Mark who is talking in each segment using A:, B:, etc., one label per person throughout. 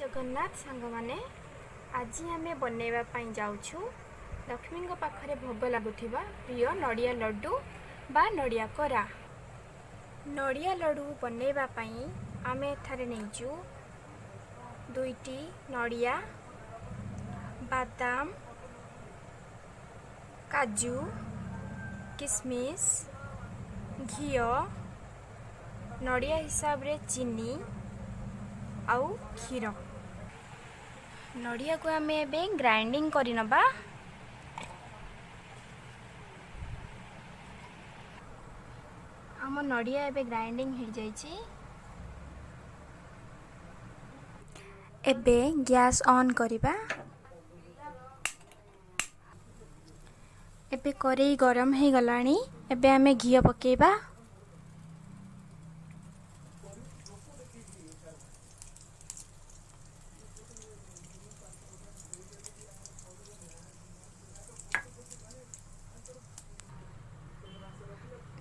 A: जगन्नाथ सांग माने आज आम बनैबा जाऊँ लक्ष्मी पाखरे भोग लगुवा प्रिय नड़िया लड्डू बा नड़िया कोरा। नड़िया लड्डू बनैबाई आम एठारे नहींचु दुईटी नड़िया, बादाम, काजू, किशमिश, घी, नड़िया हिसाब रे चीनी आउ क्षीर। नड़िया को आम एबे ग्राइंडिंग करि नबा। आम नड़िया एबे ग्राइंडिंग हो जाइछि। एबे गैस ऑन करिबा। एबे करेई गरम हो गलानी। एबे आमे घी पकेबा।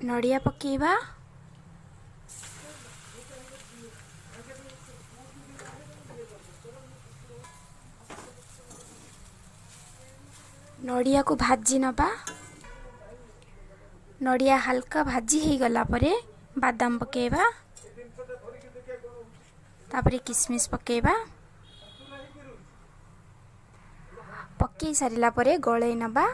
A: नड़िया पकेबा। नड़िया को भाजी नबा। नड़िया हल्का भाजी हो गला परे बादाम पकेबा, तापरे किशमिश पकेबा। पकई सारिला परे गळे नबा।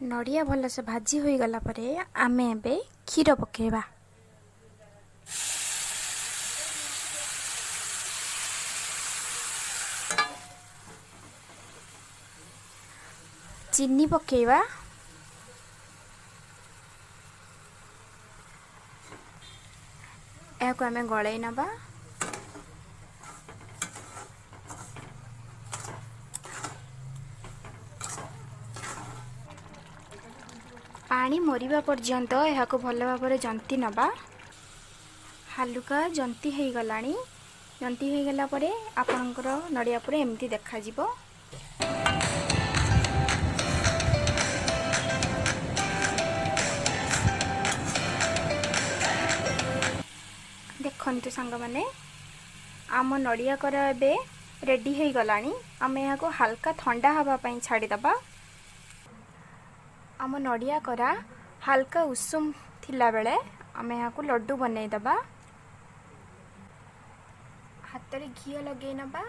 A: नड़िया भल से भाजी हो गला परे आमे एबे क्षीर पकेबा। चीनी पकेबा। को आमे गळे नबा। पानी मरिबा पर्यंत यह भल भाव जंती नबा। हालुका जंती हो गलानी। जंती हो गला परे आपनकर नड़िया पुरे एमती देखा जिवो। देखंतु सांग माने आम नड़िया कर एबे रेडी हो गलानी। आम यहाँ को हल्का ठंडा हवा पई छाड़ी दबा। आम नड़िया करा हल्का उषुम थिला बेले आम यहाँ को लड्डू बनई दबा। हाथ रे घी लगे नबा।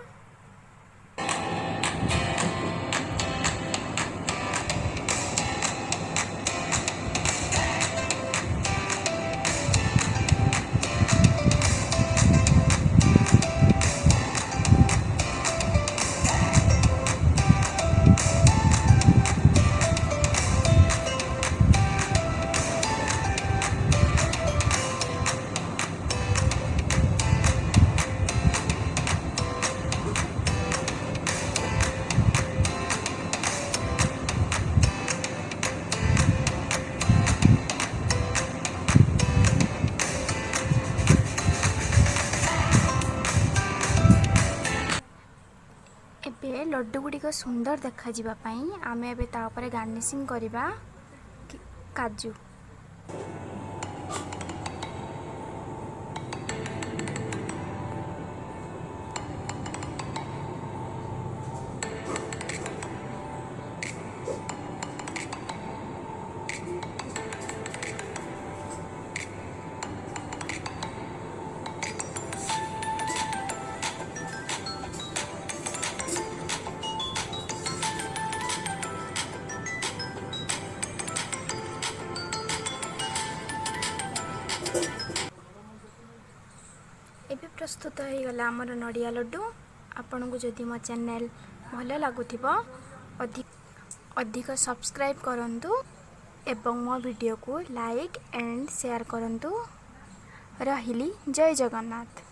A: एबे लड्डू गुड़िक सुंदर देखा जिबा पई आमे एबे ता ऊपर गार्निशिंग करिबा काजू। एबे प्रस्तुत हो गला आमर नड़िया लड्डू। आपन को जदि मो चैनल भल लगुथिबो अधिक सब्सक्राइब करंतु एवं मो वीडियो को लाइक एंड शेयर करंतु। रहिली जय जगन्नाथ।